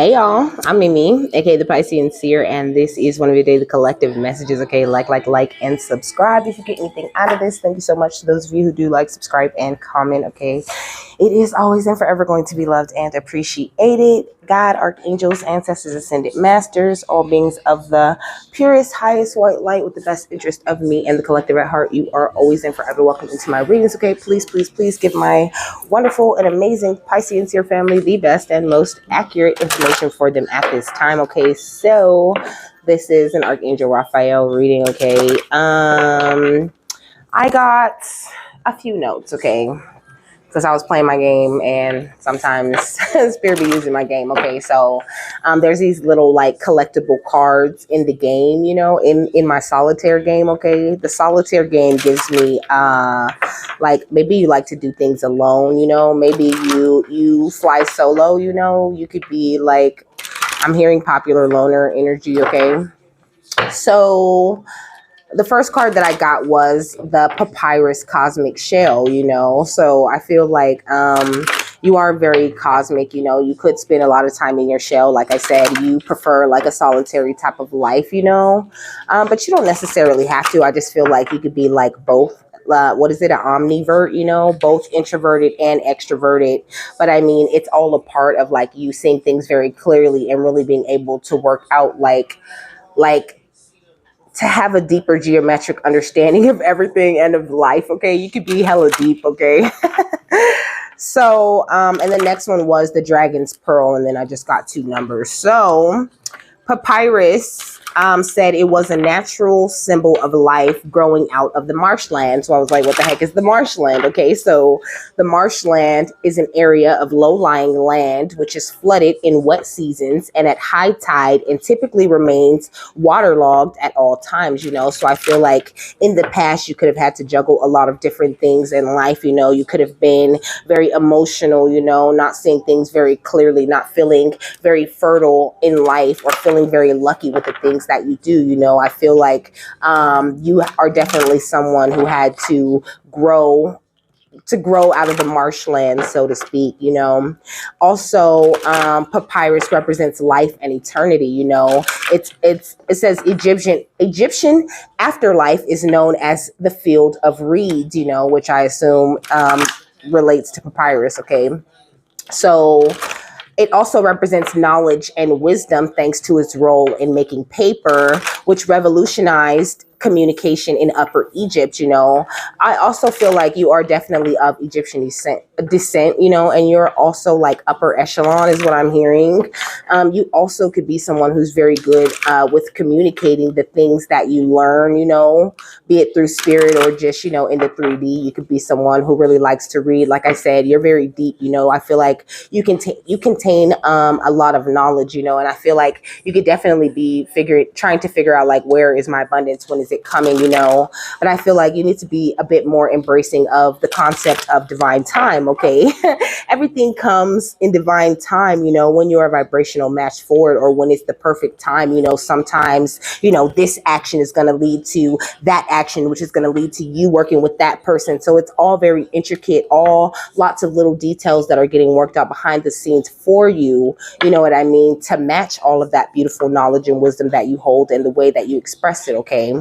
Hey y'all, I'm Mimi, aka the Piscean Seer, and this is one of your daily collective messages. Okay, like, and subscribe if you get anything out of this. Thank you so much to those of you who do like, subscribe, and comment. Okay, it is always and forever going to be loved and appreciated. God, archangels, ancestors, ascended masters, all beings of the purest, highest white light with the best interest of me and the collective at heart. You are always and forever welcome into my readings. Okay, please give my wonderful and amazing Piscean Seer family the best and most accurate information for them at this time. Okay, so this is an Archangel Raphael reading. Okay, I got a few notes. Okay, because I was playing my game and sometimes Spirit be using my game. Okay, so there's these little like collectible cards in the game, you know, in my solitaire game. Okay, the solitaire game gives me like maybe you like to do things alone, you know, maybe you fly solo, you know, you could be like, I'm hearing popular loner energy. Okay, so the first card that I got was the Papyrus Cosmic Shell, you know. So I feel like you are very cosmic, you know. You could spend a lot of time in your shell. Like I said, you prefer like a solitary type of life, you know. But you don't necessarily have to. I just feel like you could be like both. What is it, an omnivert, you know, both introverted and extroverted. But I mean, it's all a part of like you seeing things very clearly and really being able to work out like to have a deeper geometric understanding of everything and of life. Okay, you could be hella deep. Okay. So and the next one was the Dragon's Pearl, and then I just got two numbers. So Papyrus said it was a natural symbol of life growing out of the marshland. So I was like, what the heck is the marshland? Okay, so the marshland is an area of low-lying land which is flooded in wet seasons and at high tide and typically remains waterlogged at all times, you know. So I feel like in the past you could have had to juggle a lot of different things in life, you know. You could have been very emotional, you know, not seeing things very clearly, not feeling very fertile in life or feeling very lucky with the things that you do, you know. I feel like you are definitely someone who had to grow out of the marshland, so to speak, you know. Also, papyrus represents life and eternity, you know. It says Egyptian afterlife is known as the field of reeds, you know, which I assume relates to papyrus. Okay, so it also represents knowledge and wisdom thanks to its role in making paper, which revolutionized communication in Upper Egypt, you know. I also feel like you are definitely of Egyptian descent, you know, and you're also like upper echelon is what I'm hearing. You also could be someone who's very good with communicating the things that you learn, you know, be it through spirit or just, you know, in the 3D. You could be someone who really likes to read. Like I said, you're very deep, you know. I feel like you contain a lot of knowledge, you know, and I feel like you could definitely be trying to figure out like, where is my abundance? When is it coming, you know? But I feel like you need to be a bit more embracing of the concept of divine time. Okay. Everything comes in divine time, you know, when you're a vibrational match for it or when it's the perfect time, you know. Sometimes, you know, this action is going to lead to that action, which is going to lead to you working with that person. So it's all very intricate, all lots of little details that are getting worked out behind the scenes for you, you know what I mean, to match all of that beautiful knowledge and wisdom that you hold and the way that you express it. Okay.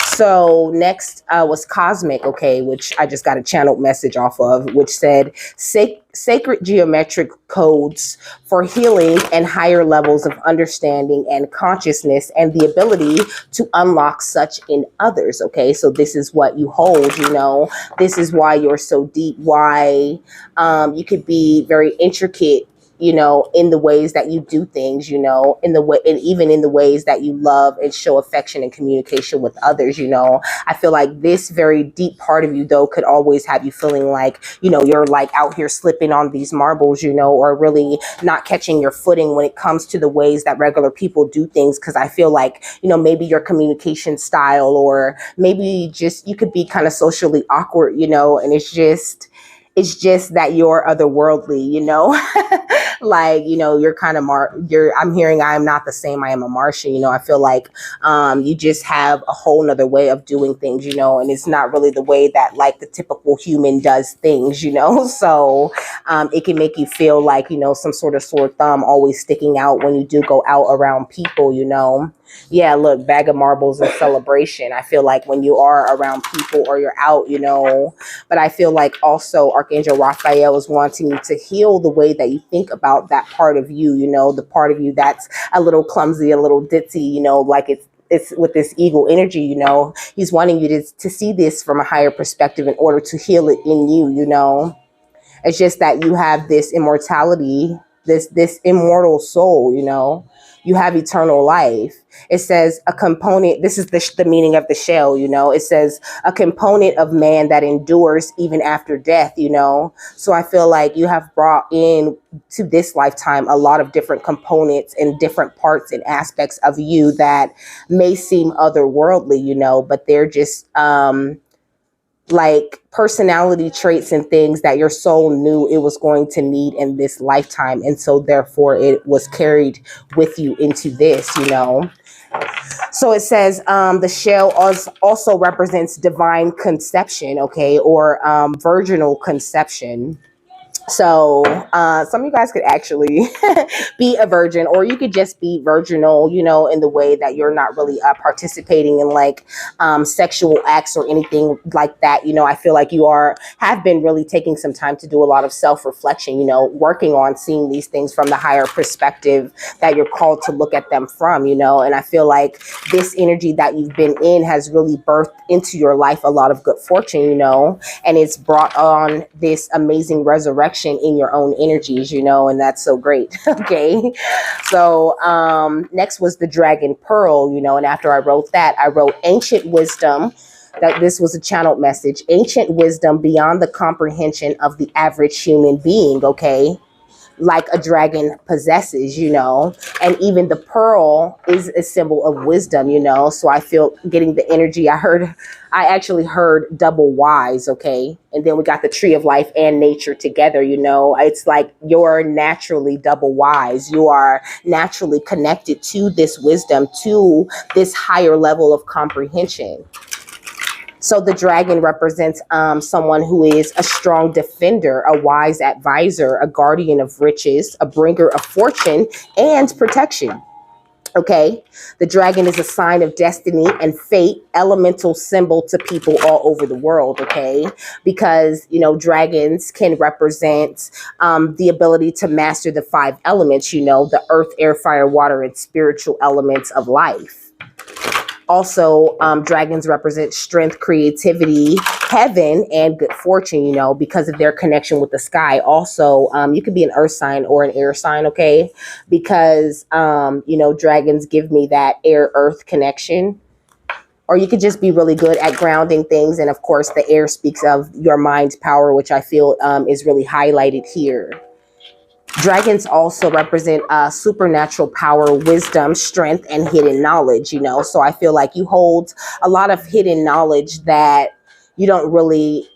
So next was Cosmic, okay, which I just got a channeled message off of, which said sacred geometric codes for healing and higher levels of understanding and consciousness and the ability to unlock such in others. Okay, so this is what you hold, you know. This is why you're so deep, why you could be very intricate, you know, in the ways that you do things, you know, in the way, and even in the ways that you love and show affection and communication with others, you know. I feel like this very deep part of you, though, could always have you feeling like, you know, you're like out here slipping on these marbles, you know, or really not catching your footing when it comes to the ways that regular people do things. Because I feel like, you know, maybe your communication style, or maybe just you could be kind of socially awkward, you know, and It's just that you're otherworldly, you know. Like, you know, you're kind of I'm hearing I am not the same, I am a Martian, you know. I feel like you just have a whole nother way of doing things, you know, and it's not really the way that like the typical human does things, you know. So it can make you feel like, you know, some sort of sore thumb always sticking out when you do go out around people, you know. Yeah, look, bag of marbles and celebration. I feel like when you are around people or you're out, you know, but I feel like also Archangel Raphael is wanting you to heal the way that you think about that part of you, you know, the part of you that's a little clumsy, a little ditzy, you know, like it's with this ego energy, you know. He's wanting you to see this from a higher perspective in order to heal it in you, you know. It's just that you have this immortality, this immortal soul, you know. You have eternal life. It says a component, this is the meaning of the shell, you know. It says a component of man that endures even after death, you know. So I feel like you have brought in to this lifetime a lot of different components and different parts and aspects of you that may seem otherworldly, you know, but they're just like personality traits and things that your soul knew it was going to need in this lifetime. And so therefore it was carried with you into this, you know. So it says the shell also represents divine conception, okay, or virginal conception. So some of you guys could actually be a virgin, or you could just be virginal, you know, in the way that you're not really participating in like sexual acts or anything like that. You know, I feel like you have been really taking some time to do a lot of self-reflection, you know, working on seeing these things from the higher perspective that you're called to look at them from, you know. And I feel like this energy that you've been in has really birthed into your life a lot of good fortune, you know, and it's brought on this amazing resurrection in your own energies, you know, and that's so great. Okay. So next was the dragon pearl, you know, and after I wrote that, I wrote ancient wisdom. That this was a channeled message, ancient wisdom beyond the comprehension of the average human being. Okay. Like a dragon possesses, you know, and even the pearl is a symbol of wisdom, you know. So I feel getting the energy. I actually heard double wise, okay? And then we got the tree of life and nature together, you know. It's like you're naturally double wise. You are naturally connected to this wisdom, to this higher level of comprehension. So the dragon represents someone who is a strong defender, a wise advisor, a guardian of riches, a bringer of fortune and protection. Okay, the dragon is a sign of destiny and fate, elemental symbol to people all over the world. Okay, because, you know, dragons can represent the ability to master the 5 elements, you know, the earth, air, fire, water, and spiritual elements of life. Also, dragons represent strength, creativity, heaven, and good fortune, you know, because of their connection with the sky. Also, you could be an earth sign or an air sign, okay? Because, you know, dragons give me that air-earth connection. Or you could just be really good at grounding things. And, of course, the air speaks of your mind's power, which I feel is really highlighted here. Dragons also represent supernatural power, wisdom, strength, and hidden knowledge, you know. So I feel like you hold a lot of hidden knowledge that you don't really,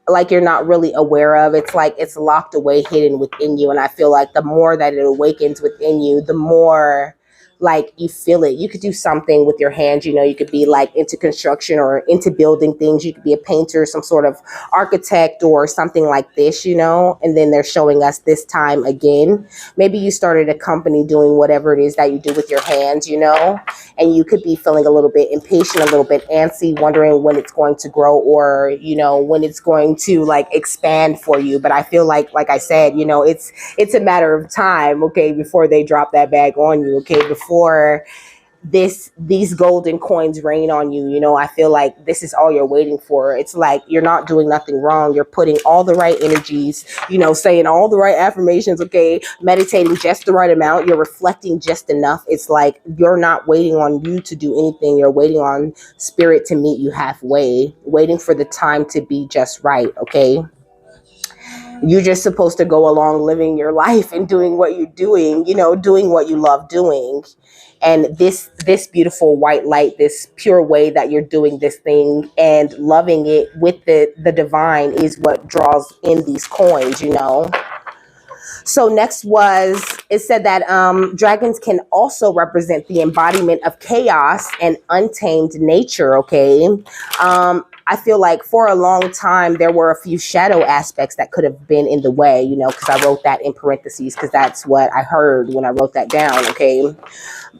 like, you're not really aware of. It's like it's locked away, hidden within you. And I feel like the more that it awakens within you, the more like you feel it. You could do something with your hands, you know. You could be like into construction or into building things. You could be a painter, some sort of architect or something like this, you know. And then they're showing us this time again. Maybe you started a company doing whatever it is that you do with your hands, you know, and you could be feeling a little bit impatient, a little bit antsy, wondering when it's going to grow or, you know, when it's going to like expand for you. But I feel like I said, you know, it's a matter of time, okay, before they drop that bag on you, okay, before these golden coins rain on you, you know. I feel like this is all you're waiting for. It's like you're not doing nothing wrong. You're putting all the right energies, you know, saying all the right affirmations, okay, meditating just the right amount. You're reflecting just enough. It's like you're not waiting on you to do anything. You're waiting on spirit to meet you halfway, waiting for the time to be just right, okay? You're just supposed to go along living your life and doing what you're doing, you know, doing what you love doing. And this beautiful white light, this pure way that you're doing this thing and loving it with the divine is what draws in these coins, you know. So next was, it said that dragons can also represent the embodiment of chaos and untamed nature, okay? I feel like for a long time, there were a few shadow aspects that could have been in the way, you know, because I wrote that in parentheses because that's what I heard when I wrote that down, okay?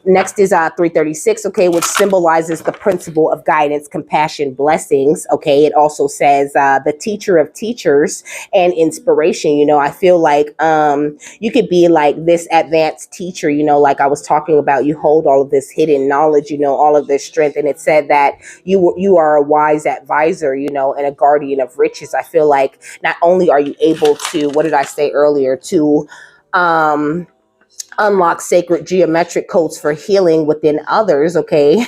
Next is 336, okay, which symbolizes the principle of guidance, compassion, blessings, okay? It also says the teacher of teachers and inspiration, you know. I feel like you could be like this advanced teacher, you know, like I was talking about. You hold all of this hidden knowledge, you know, all of this strength. And it said that you are a wise advisor, you know, and a guardian of riches. I feel like not only are you able to, what did I say earlier, to unlock sacred geometric codes for healing within others, okay,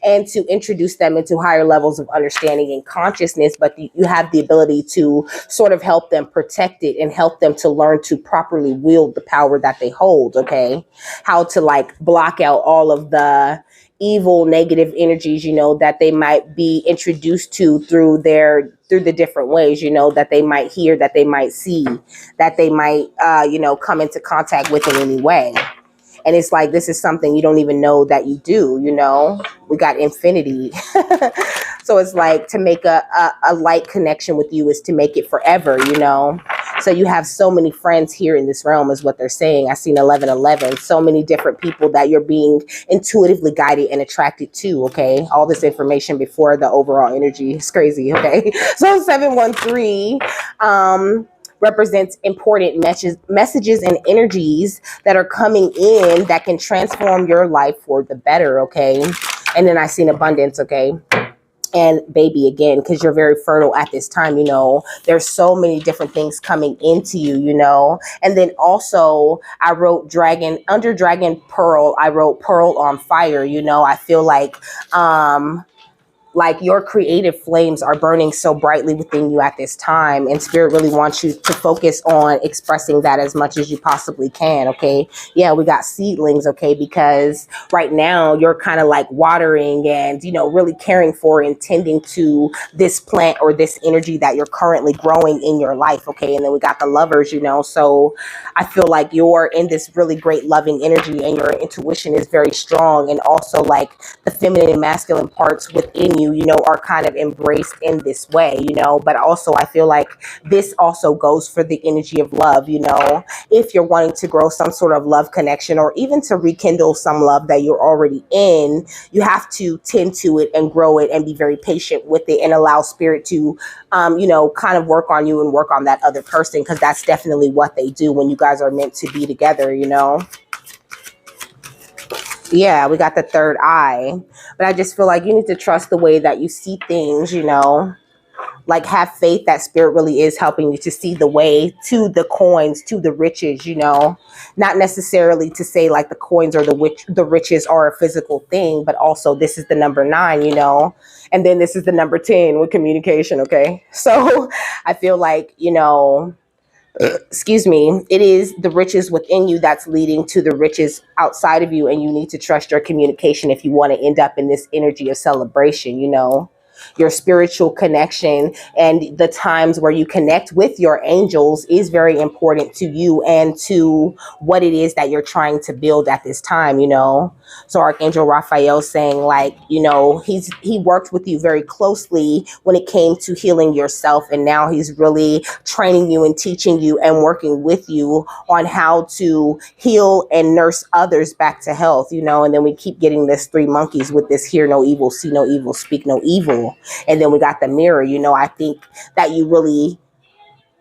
and to introduce them into higher levels of understanding and consciousness, but you have the ability to sort of help them protect it and help them to learn to properly wield the power that they hold, okay, how to like block out all of the evil negative energies, you know, that they might be introduced to through the different ways, you know, that they might hear, that they might see, that they might you know, come into contact with in any way. And it's like, this is something you don't even know that you do, you know. We got infinity. So it's like, to make a light connection with you is to make it forever, you know. So you have so many friends here in this realm is what they're saying. I seen 1111, so many different people that you're being intuitively guided and attracted to, okay? All this information before the overall energy is crazy, okay? So 713, represents important messages and energies that are coming in that can transform your life for the better, okay? And then I seen abundance, okay? And baby, again, because you're very fertile at this time, you know, there's so many different things coming into you, you know. And then also I wrote dragon, under dragon pearl, I wrote pearl on fire, you know. I feel like your creative flames are burning so brightly within you at this time, and spirit really wants you to focus on expressing that as much as you possibly can, okay? Yeah, we got seedlings, okay, because right now you're kind of like watering and, you know, really caring for and tending to this plant or this energy that you're currently growing in your life, okay? And then we got the lovers, you know. So I feel like you're in this really great loving energy and your intuition is very strong, and also like the feminine and masculine parts within you, you know, are kind of embraced in this way, you know. But also I feel like this also goes for the energy of love, you know. If you're wanting to grow some sort of love connection or even to rekindle some love that you're already in, you have to tend to it and grow it and be very patient with it and allow spirit to you know, kind of work on you and work on that other person, because that's definitely what they do when you guys are meant to be together, you know. Yeah, we got the third eye. But I just feel like you need to trust the way that you see things, you know. Like, have faith that spirit really is helping you to see the way to the coins, to the riches, you know. Not necessarily to say like the coins or the riches are a physical thing, but also this is the number 9, you know. And then this is the number 10 with communication, okay? So I feel like, you know, excuse me, it is the riches within you that's leading to the riches outside of you, and you need to trust your communication if you want to end up in this energy of celebration, you know. Your spiritual connection and the times where you connect with your angels is very important to you and to what it is that you're trying to build at this time, you know. So Archangel Raphael saying, like, you know, he worked with you very closely when it came to healing yourself, and now he's really training you and teaching you and working with you on how to heal and nurse others back to health, you know. And then we keep getting this 3 monkeys with this hear no evil, see no evil, speak no evil. And then we got the mirror, you know. I think that you really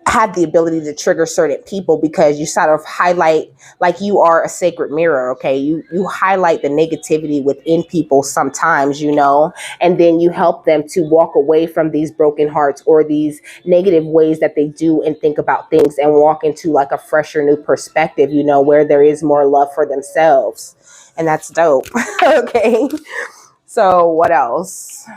have the ability to trigger certain people because you sort of highlight, like you are a sacred mirror, okay? You highlight the negativity within people sometimes, you know, and then you help them to walk away from these broken hearts or these negative ways that they do and think about things, and walk into like a fresher new perspective, you know, where there is more love for themselves. And that's dope. Okay. So what else?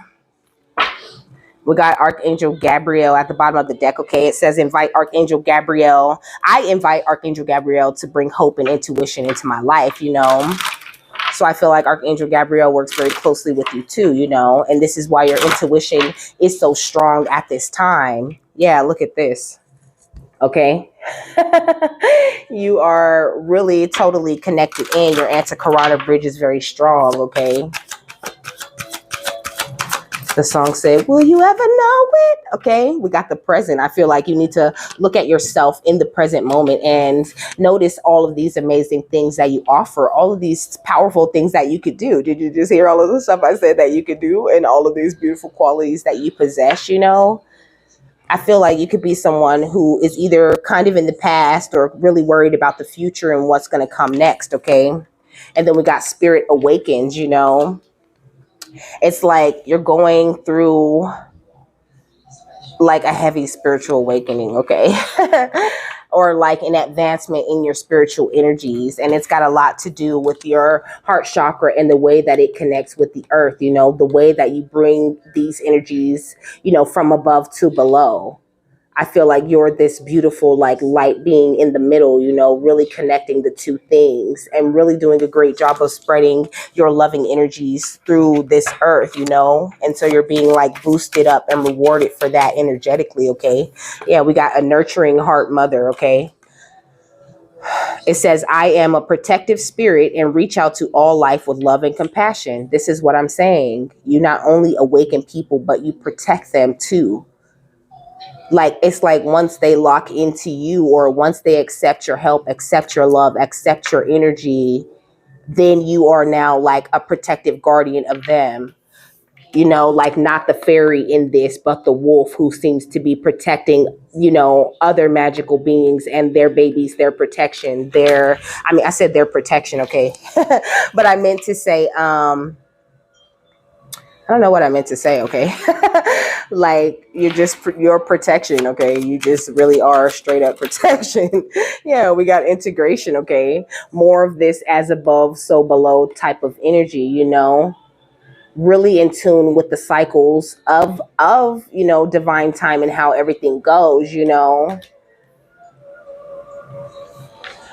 We got Archangel Gabriel at the bottom of the deck. Okay, it says invite Archangel Gabriel. I invite Archangel Gabriel to bring hope and intuition into my life, you know. So I feel like Archangel Gabriel works very closely with you too, you know. And this is why your intuition is so strong at this time. Yeah, look at this. Okay. You are really totally connected in. Your anti-Karana bridge is very strong. Okay. The song said, will you ever know it? Okay, we got the present. I feel like you need to look at yourself in the present moment and notice all of these amazing things that you offer, all of these powerful things that you could do. Did you just hear all of the stuff I said that you could do and all of these beautiful qualities that you possess, you know? I feel like you could be someone who is either kind of in the past or really worried about the future and what's going to come next, okay? And then we got Spirit Awakens, you know? It's like you're going through like a heavy spiritual awakening, okay? Or like an advancement in your spiritual energies. And it's got a lot to do with your heart chakra and the way that it connects with the earth, you know, the way that you bring these energies, you know, from above to below. I feel like you're this beautiful, like light being in the middle, you know, really connecting the two things and really doing a great job of spreading your loving energies through this earth, you know, and so you're being like boosted up and rewarded for that energetically. Okay. Yeah. We got a nurturing heart mother. Okay. It says, I am a protective spirit and reach out to all life with love and compassion. This is what I'm saying. You not only awaken people, but you protect them too. Like, it's like once they lock into you or once they accept your help, accept your love, accept your energy, then you are now like a protective guardian of them. You know, like not the fairy in this, but the wolf who seems to be protecting, you know, other magical beings and their babies, their protection, I said their protection, okay. But I meant to say, I don't know what I meant to say, okay? Like, your protection, okay? You just really are straight up protection. Yeah, we got integration, okay? More of this as above, so below type of energy, you know? Really in tune with the cycles of you know, divine time and how everything goes, you know?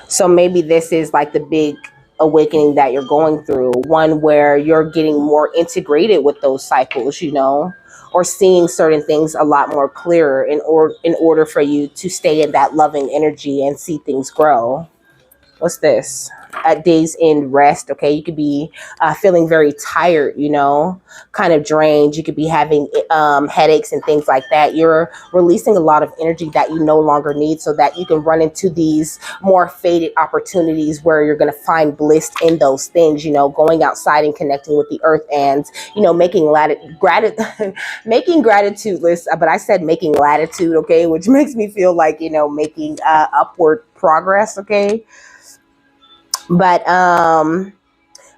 So maybe this is like the big awakening that you're going through, one where you're getting more integrated with those cycles, you know, or seeing certain things a lot more clearer in order for you to stay in that loving energy and see things grow. What's this? At days end rest, okay, you could be feeling very tired, you know, kind of drained. You could be having headaches and things like that. You're releasing a lot of energy that you no longer need so that you can run into these more faded opportunities where you're going to find bliss in those things, you know, going outside and connecting with the earth and, you know, making making gratitude lists. But I said making latitude, okay, which makes me feel like, you know, making upward progress, okay. But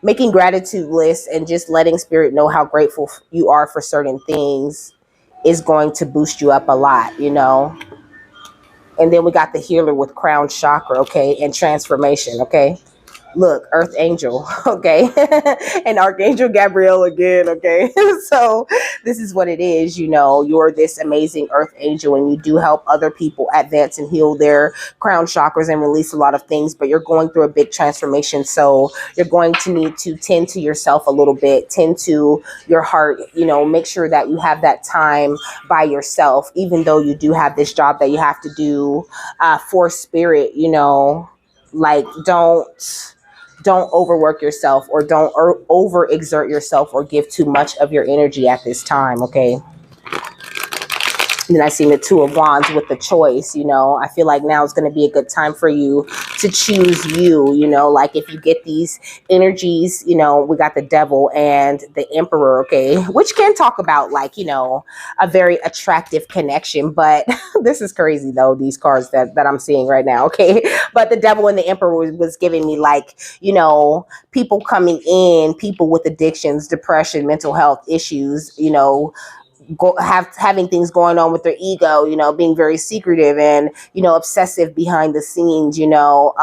making gratitude lists and just letting spirit know how grateful you are for certain things is going to boost you up a lot, you know. And then we got the healer with crown chakra, okay, and transformation, okay. Look, Earth Angel, okay, and Archangel Gabriel again, okay. So this is what it is, you know, you're this amazing Earth Angel and you do help other people advance and heal their crown chakras and release a lot of things, but you're going through a big transformation. So you're going to need to tend to yourself a little bit, tend to your heart, you know, make sure that you have that time by yourself, even though you do have this job that you have to do for spirit, you know, like don't overwork yourself or don't overexert yourself or give too much of your energy at this time, okay? Then I seen the Two of Wands with the choice, you know. I feel like now is going to be a good time for you to choose you know, like if you get these energies, you know, we got the Devil and the Emperor, okay, which can talk about like, you know, a very attractive connection. But this is crazy though, these cards that I'm seeing right now, okay. But the Devil and the Emperor was giving me like, you know, people coming in, people with addictions, depression, mental health issues, you know, having things going on with their ego, you know, being very secretive and, you know, obsessive behind the scenes, you know,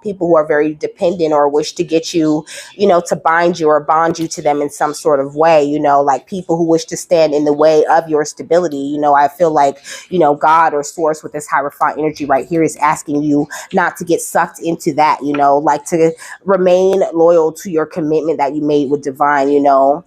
people who are very dependent or wish to get you, you know, to bind you or bond you to them in some sort of way, you know, like people who wish to stand in the way of your stability. You know, I feel like, you know, God or source with this high refined energy right here is asking you not to get sucked into that, you know, like to remain loyal to your commitment that you made with divine, you know,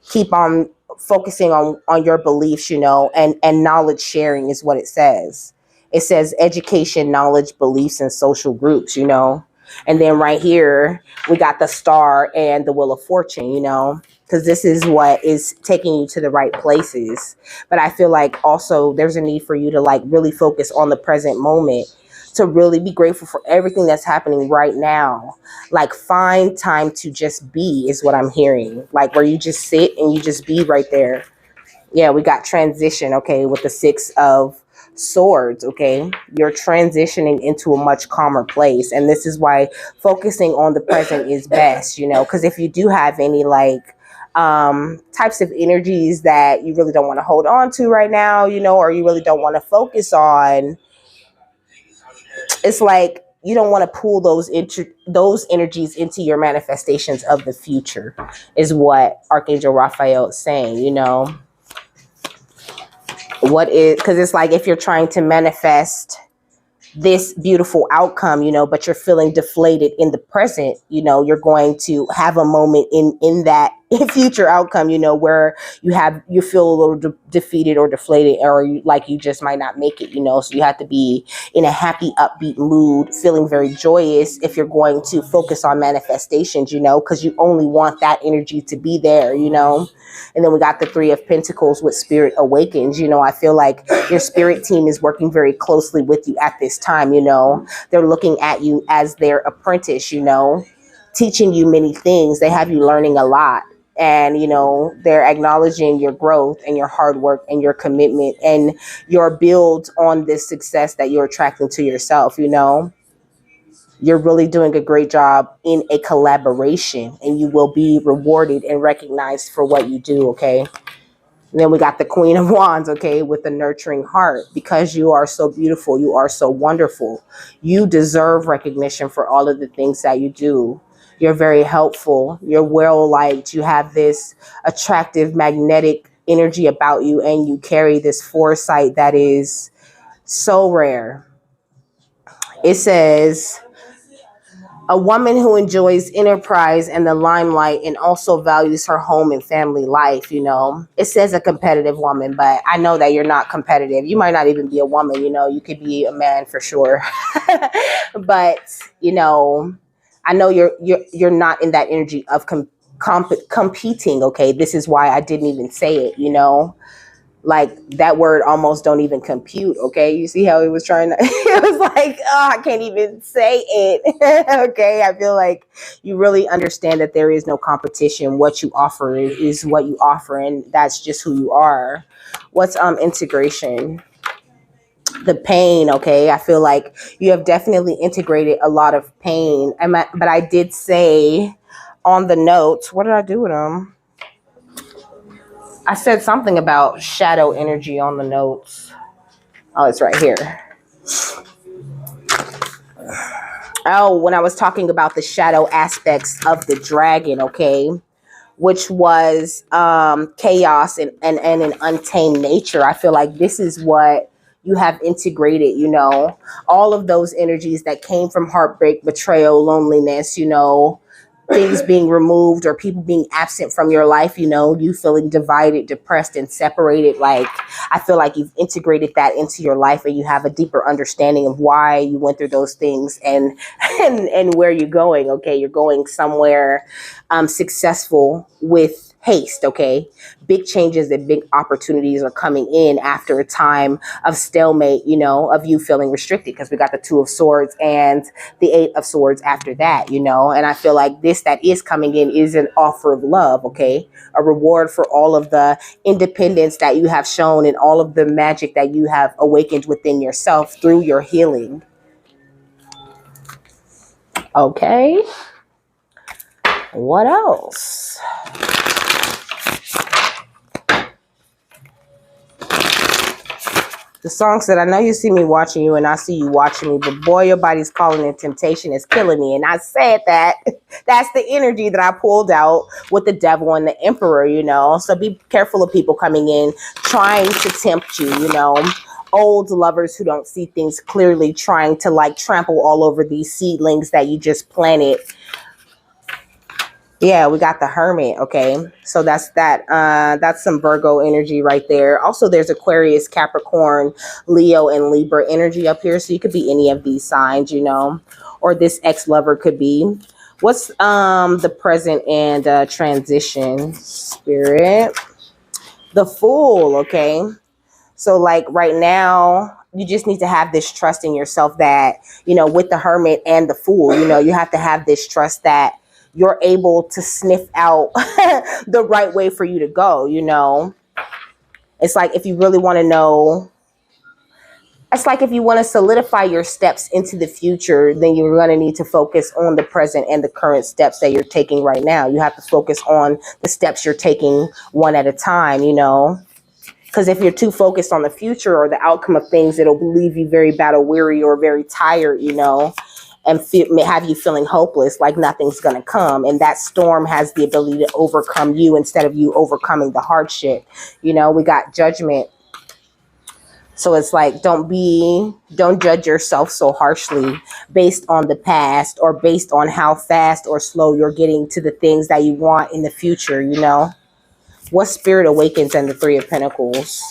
keep on focusing on your beliefs, you know, and knowledge sharing is what it says. It says education, knowledge, beliefs, and social groups, you know. And then right here we got the star and the wheel of fortune, you know, because this is what is taking you to the right places. But I feel like also there's a need for you to like really focus on the present moment, to really be grateful for everything that's happening right now. Like find time to just be is what I'm hearing. Like where you just sit and you just be right there. Yeah, we got transition, okay, with the 6 of swords, okay? You're transitioning into a much calmer place. And this is why focusing on the present is best, you know, because if you do have any like types of energies that you really don't want to hold on to right now, you know, or you really don't want to focus on, it's like you don't want to pull those energies into your manifestations of the future is what Archangel Raphael is saying, you know. What is, because it's like if you're trying to manifest this beautiful outcome, you know, but you're feeling deflated in the present, you know, you're going to have a moment in that future outcome, you know, where you feel a little defeated or deflated, or like you just might not make it, you know. So you have to be in a happy, upbeat mood, feeling very joyous if you're going to focus on manifestations, you know, because you only want that energy to be there, you know. And then we got the 3 of Pentacles with Spirit Awakens. You know, I feel like your spirit team is working very closely with you at this time, you know. They're looking at you as their apprentice, you know, teaching you many things. They have you learning a lot. And, you know, they're acknowledging your growth and your hard work and your commitment and your build on this success that you're attracting to yourself, you know. You're really doing a great job in a collaboration, and you will be rewarded and recognized for what you do, okay? And then we got the Queen of Wands, okay, with the nurturing heart. Because you are so beautiful, you are so wonderful. You deserve recognition for all of the things that you do. You're very helpful. You're well-liked. You have this attractive, magnetic energy about you, and you carry this foresight that is so rare. It says, a woman who enjoys enterprise and the limelight and also values her home and family life, you know. It says a competitive woman, but I know that you're not competitive. You might not even be a woman, you know. You could be a man for sure. But, you know, I know you're not in that energy of competing, okay? This is why I didn't even say it, you know. Like that word almost don't even compute, okay? You see how he was trying to, it was like, oh, I can't even say it. Okay, I feel like you really understand that there is no competition. What you offer is what you offer, and that's just who you are. What's integration? The pain, okay? I feel like you have definitely integrated a lot of pain. But I did say on the notes, what did I do with them? I said something about shadow energy on the notes. Oh, it's right here. Oh, when I was talking about the shadow aspects of the dragon, okay, which was chaos and an untamed nature. I feel like this is what you have integrated, you know, all of those energies that came from heartbreak, betrayal, loneliness, you know, things being removed or people being absent from your life, you know, you feeling divided, depressed, and separated. Like, I feel like you've integrated that into your life, and you have a deeper understanding of why you went through those things and where you're going. Okay, you're going somewhere successful with haste. Okay, big changes and big opportunities are coming in after a time of stalemate, you know, of you feeling restricted, because we got the 2 of Swords and the 8 of Swords after that, you know. And I feel like this that is coming in is an offer of love, okay, a reward for all of the independence that you have shown and all of the magic that you have awakened within yourself through your healing. Okay, what else? The song said, I know you see me watching you and I see you watching me, but boy, your body's calling and temptation is killing me. And I said that. That's the energy that I pulled out with the devil and the emperor, you know. So be careful of people coming in trying to tempt you, you know. Old lovers who don't see things clearly, trying to like trample all over these seedlings that you just planted. Yeah, we got the Hermit. Okay, so that's that. That's some Virgo energy right there. Also, there's Aquarius, Capricorn, Leo, and Libra energy up here. So you could be any of these signs, you know, or this ex-lover could be. What's the present and transition, Spirit? The Fool. Okay, so like right now, you just need to have this trust in yourself that, you know, with the Hermit and the Fool, you know, you have to have this trust that you're able to sniff out the right way for you to go, you know. It's like if you really want to know, it's like if you want to solidify your steps into the future, then you're going to need to focus on the present and the current steps that you're taking right now. You have to focus on the steps you're taking one at a time, you know. Because if you're too focused on the future or the outcome of things, it'll leave you very battle weary or very tired, you know, and have you feeling hopeless, like nothing's going to come. And that storm has the ability to overcome you instead of you overcoming the hardship. You know, we got Judgment. So it's like, don't judge yourself so harshly based on the past or based on how fast or slow you're getting to the things that you want in the future, you know. What Spirit awakens in the Three of Pentacles?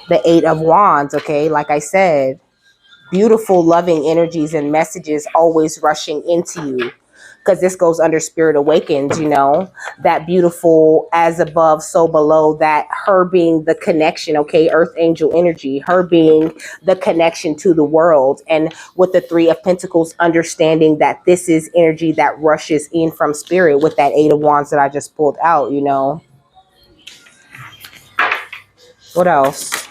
The Eight of Wands, okay? Like I said, beautiful, loving energies and messages always rushing into you. Because this goes under Spirit Awakens, you know, that beautiful as above, so below, that her being the connection, okay, Earth Angel energy, her being the connection to the world. And with the Three of Pentacles, understanding that this is energy that rushes in from Spirit with that Eight of Wands that I just pulled out, you know. What else?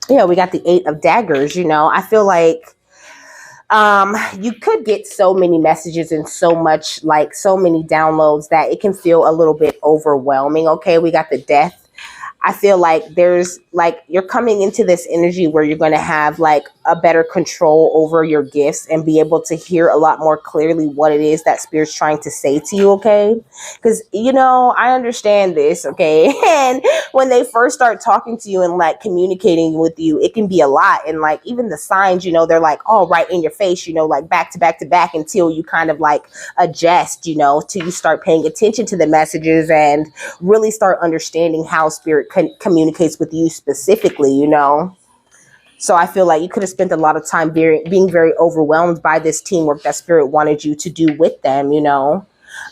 Yeah, we got the Eight of Daggers, you know. I feel like you could get so many messages and so much, like so many downloads that it can feel a little bit overwhelming. Okay, we got the Death. I feel like there's like you're coming into this energy where you're going to have like a better control over your gifts and be able to hear a lot more clearly what it is that Spirit's trying to say to you. Okay, because, you know, I understand this. Okay, and when they first start talking to you and like communicating with you, it can be a lot. And like even the signs, you know, they're like all right in your face, you know, like back to back to back until you kind of like adjust, you know, till you start paying attention to the messages and really start understanding how Spirit communicates with you specifically, you know. So I feel like you could have spent a lot of time being very overwhelmed by this teamwork that Spirit wanted you to do with them, you know.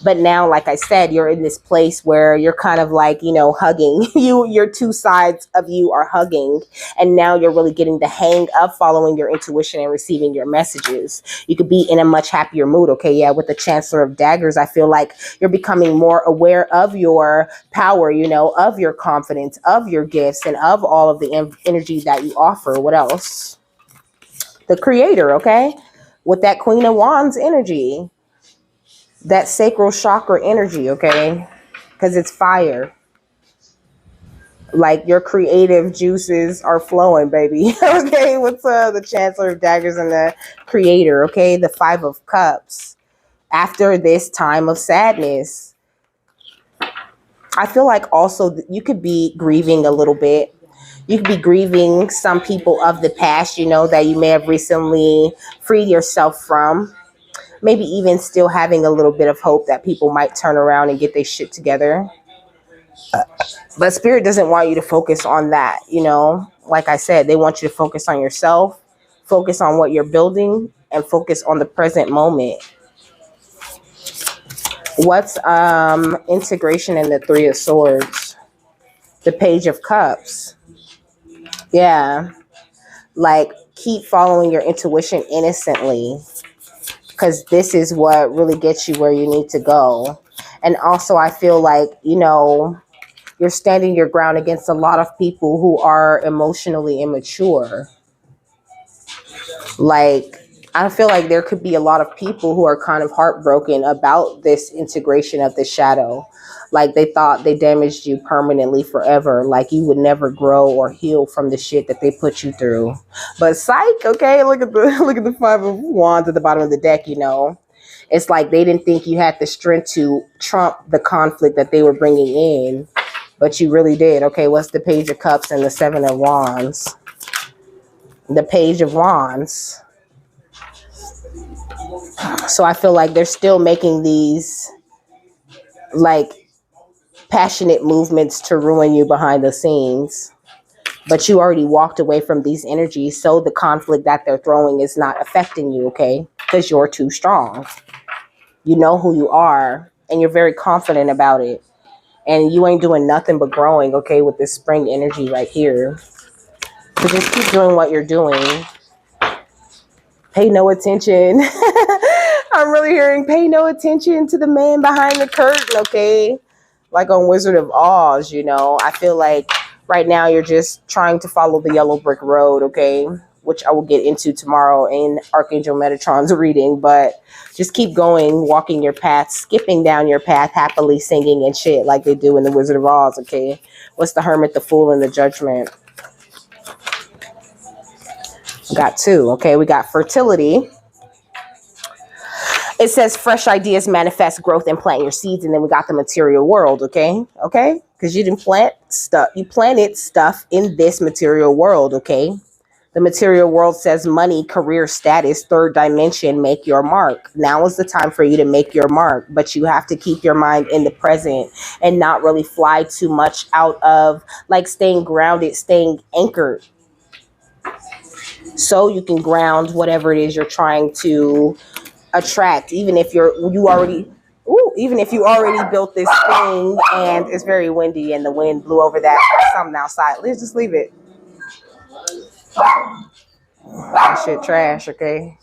But now, like I said, you're in this place where you're kind of like, you know, hugging. Your two sides of you are hugging. And now you're really getting the hang of following your intuition and receiving your messages. You could be in a much happier mood. Okay, yeah, with the Chancellor of Daggers, I feel like you're becoming more aware of your power, you know, of your confidence, of your gifts, and of all of the energy that you offer. What else? The Creator, okay? With that Queen of Wands energy. That sacral chakra energy, okay? Because it's fire. Like your creative juices are flowing, baby. Okay, what's the Chancellor of Daggers and the Creator, okay? The Five of Cups. After this time of sadness, I feel like also you could be grieving a little bit. You could be grieving some people of the past, you know, that you may have recently freed yourself from. Maybe even still having a little bit of hope that people might turn around and get their shit together. But Spirit doesn't want you to focus on that, you know. Like I said, they want you to focus on yourself, focus on what you're building, and focus on the present moment. What's integration in the Three of Swords? The Page of Cups. Yeah. Like, keep following your intuition innocently. Because this is what really gets you where you need to go. And also, I feel like, you know, you're standing your ground against a lot of people who are emotionally immature. Like, I feel like there could be a lot of people who are kind of heartbroken about this integration of the shadow. Like they thought they damaged you permanently forever. Like you would never grow or heal from the shit that they put you through. But psych, okay, look at the look at the Five of Wands at the bottom of the deck, you know. It's like they didn't think you had the strength to trump the conflict that they were bringing in, but you really did. Okay, what's the Page of Cups and the Seven of Wands? The Page of Wands. So I feel like they're still making these like passionate movements to ruin you behind the scenes, but you already walked away from these energies, so the conflict that they're throwing is not affecting you, okay? Because you're too strong. You know who you are, and you're very confident about it, and you ain't doing nothing but growing, okay, with this spring energy right here. So just keep doing what you're doing. Pay no attention. I'm really hearing pay no attention to the man behind the curtain, okay? Like on Wizard of Oz, you know. I feel like right now you're just trying to follow the yellow brick road, okay? Which I will get into tomorrow in Archangel Metatron's reading. But just keep going, walking your path, skipping down your path, happily singing and shit like they do in the Wizard of Oz, okay? What's the Hermit, the Fool, and the Judgment? We got two, okay? We got fertility. It says fresh ideas manifest growth and plant your seeds. And then we got the material world, okay? Okay? Because you didn't plant stuff. You planted stuff in this material world, okay? The material world says money, career, status, third dimension, make your mark. Now is the time for you to make your mark. But you have to keep your mind in the present and not really fly too much out of, like, staying grounded, staying anchored. So you can ground whatever it is you're trying to attract, even if you already built this thing and it's very windy and the wind blew over that something outside. Let's just leave it. That shit trash, okay?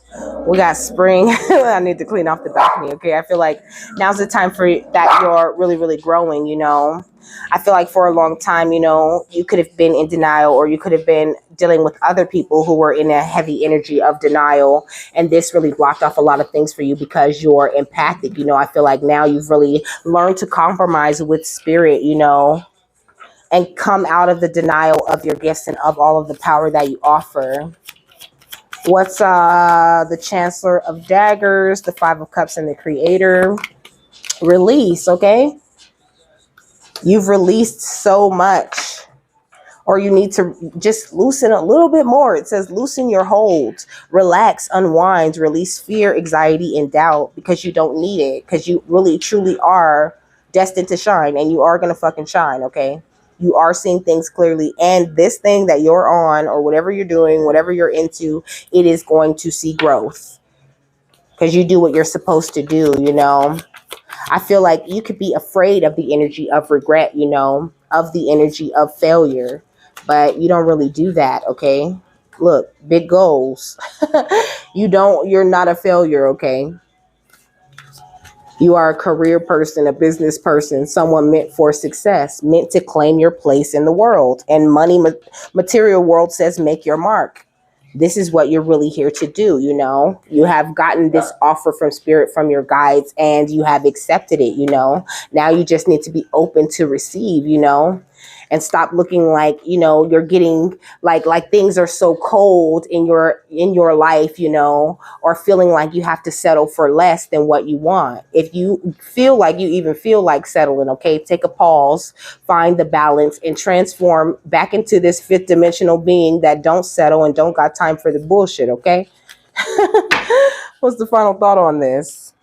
We got spring. I need to clean off the balcony, okay? I feel like now's the time for that you're really, really growing, you know? I feel like for a long time, you know, you could have been in denial, or you could have been dealing with other people who were in a heavy energy of denial. And this really blocked off a lot of things for you because you're empathic. You know, I feel like now you've really learned to compromise with spirit, you know, and come out of the denial of your gifts and of all of the power that you offer. What's the Chancellor of Daggers, the Five of Cups, and the Creator? Release, okay? You've released so much, or you need to just loosen a little bit more. It says loosen your hold, relax, unwind, release fear, anxiety, and doubt, because you don't need it, because you really truly are destined to shine, and you are going to fucking shine, okay? You are seeing things clearly, and this thing that you're on, or whatever you're doing, whatever you're into, it is going to see growth because you do what you're supposed to do, you know? I feel like you could be afraid of the energy of regret, you know, of the energy of failure, but you don't really do that, okay? Look, big goals. You're not a failure, okay? You are a career person, a business person, someone meant for success, meant to claim your place in the world. And money, material world says make your mark. This is what you're really here to do, you know. You have gotten this offer from spirit, from your guides, and you have accepted it, you know. Now you just need to be open to receive, you know, and stop looking like, you know, you're getting like things are so cold in your life, you know, or feeling like you have to settle for less than what you want. If you feel like you even feel like settling, okay, take a pause, find the balance, and transform back into this fifth dimensional being that don't settle and don't got time for the bullshit, okay? What's the final thought on this?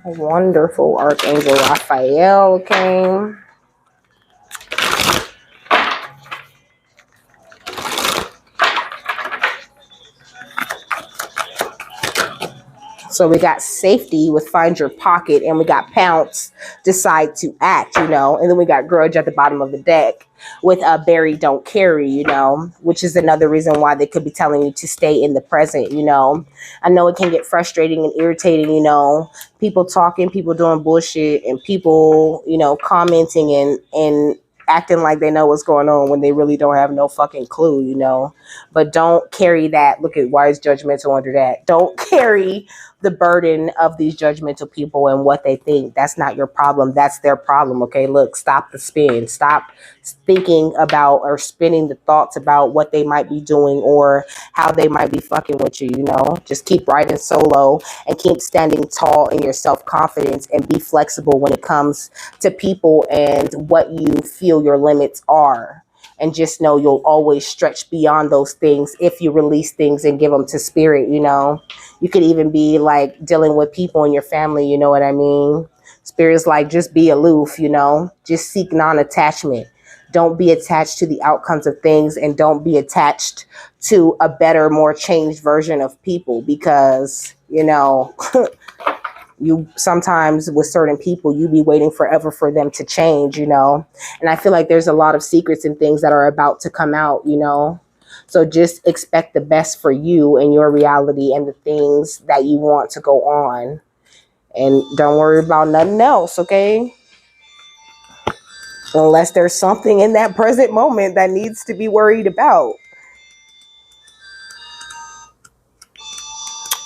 A wonderful Archangel Raphael came. So we got safety with find your pocket, and we got pounce, decide to act, you know, and then we got grudge at the bottom of the deck with bury, don't carry, you know, which is another reason why they could be telling you to stay in the present, you know. I know it can get frustrating and irritating, you know, people talking, people doing bullshit, and people, you know, commenting and acting like they know what's going on when they really don't have no fucking clue, you know. But don't carry that. Look at why is judgmental under that. Don't carry the burden of these judgmental people and what they think. That's not your problem. That's their problem. Okay, look, stop the spin. Stop thinking about or spinning the thoughts about what they might be doing or how they might be fucking with you, you know. Just keep riding solo and keep standing tall in your self-confidence and be flexible when it comes to people and what you feel your limits are. And just know you'll always stretch beyond those things if you release things and give them to spirit, you know. You could even be like dealing with people in your family, you know what I mean? Spirit's like, just be aloof, you know. Just seek non-attachment. Don't be attached to the outcomes of things, and don't be attached to a better, more changed version of people, because, you know, you sometimes with certain people, you be waiting forever for them to change, you know. And I feel like there's a lot of secrets and things that are about to come out, you know. So just expect the best for you and your reality and the things that you want to go on. And don't worry about nothing else, okay? Unless there's something in that present moment that needs to be worried about.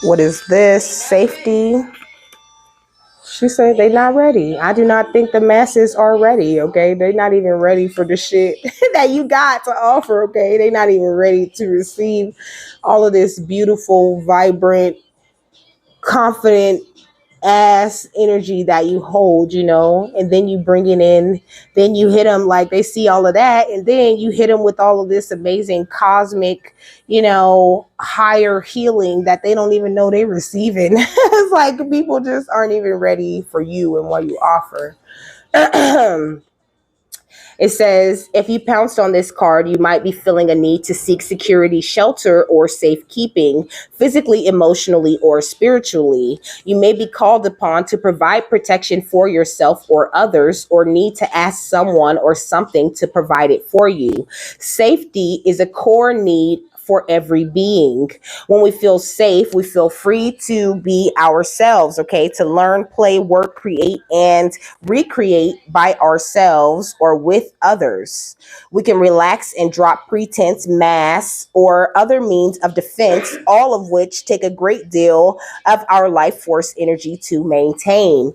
What is this? Safety. She said they're not ready. I do not think the masses are ready, okay? They're not even ready for the shit that you got to offer, okay? They're not even ready to receive all of this beautiful, vibrant, confident ass energy that you hold, you know. And then you bring it in, then you hit them like they see all of that, and then you hit them with all of this amazing cosmic, you know, higher healing that they don't even know they're receiving. It's like people just aren't even ready for you and what you offer. It says, if you pounced on this card, you might be feeling a need to seek security, shelter, or safekeeping, physically, emotionally, or spiritually. You may be called upon to provide protection for yourself or others, or need to ask someone or something to provide it for you. Safety is a core need for every being. When we feel safe, we feel free to be ourselves, okay? To learn, play, work, create, and recreate by ourselves or with others. We can relax and drop pretense, masks, or other means of defense, all of which take a great deal of our life force energy to maintain.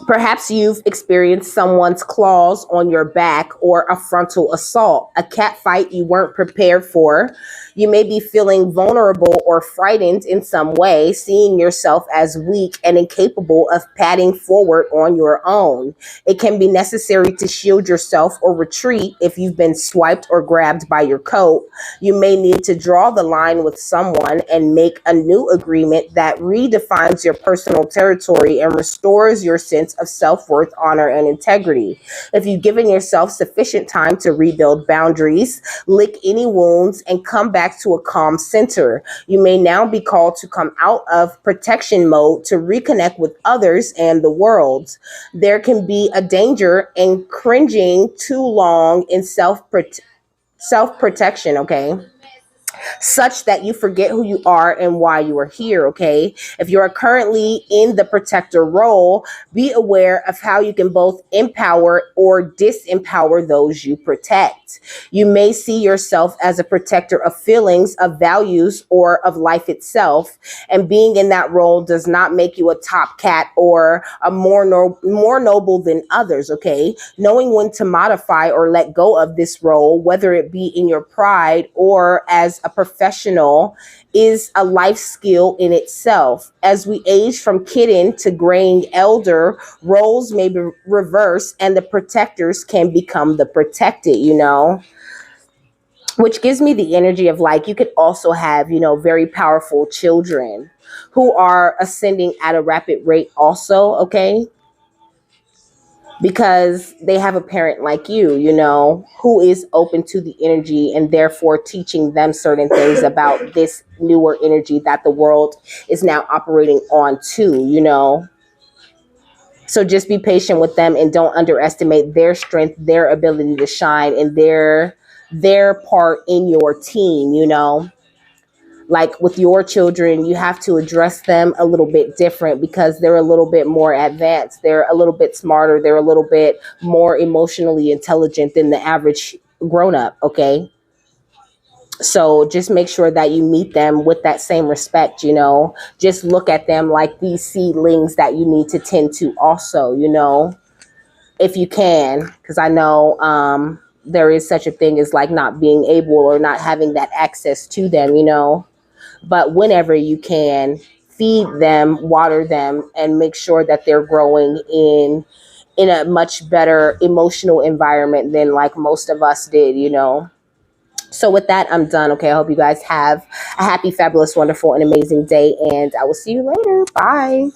Perhaps you've experienced someone's claws on your back or a frontal assault, a cat fight you weren't prepared for. You may be feeling vulnerable or frightened in some way, seeing yourself as weak and incapable of padding forward on your own. It can be necessary to shield yourself or retreat if you've been swiped or grabbed by your coat. You may need to draw the line with someone and make a new agreement that redefines your personal territory and restores your sense of self-worth, honor, and integrity. If you've given yourself sufficient time to rebuild boundaries, lick any wounds, and come back to a calm center, you may now be called to come out of protection mode to reconnect with others and the world. There can be a danger in cringing too long in self-protection, okay? Such that you forget who you are and why you are here, okay? If you are currently in the protector role, be aware of how you can both empower or disempower those you protect. You may see yourself as a protector of feelings, of values, or of life itself, and being in that role does not make you a top cat or a more noble than others, okay? Knowing when to modify or let go of this role, whether it be in your pride or as a professional, is a life skill in itself. As we age from kitten to graying elder, roles may be reversed and the protectors can become the protected, you know? Which gives me the energy of like, you could also have, you know, very powerful children who are ascending at a rapid rate also, okay? Because they have a parent like you know, who is open to the energy and therefore teaching them certain things about this newer energy that the world is now operating on too, you know. So just be patient with them and don't underestimate their strength, their ability to shine, and their part in your team, you know. Like with your children, you have to address them a little bit different because they're a little bit more advanced. They're a little bit smarter. They're a little bit more emotionally intelligent than the average grown up. Okay. So just make sure that you meet them with that same respect, you know, just look at them like these seedlings that you need to tend to also, you know, if you can, because I know there is such a thing as like not being able or not having that access to them, you know, but whenever you can, feed them, water them, and make sure that they're growing in a much better emotional environment than like most of us did, you know. So with that, I'm done. Okay, I hope you guys have a happy, fabulous, wonderful, and amazing day, and I will see you later. Bye.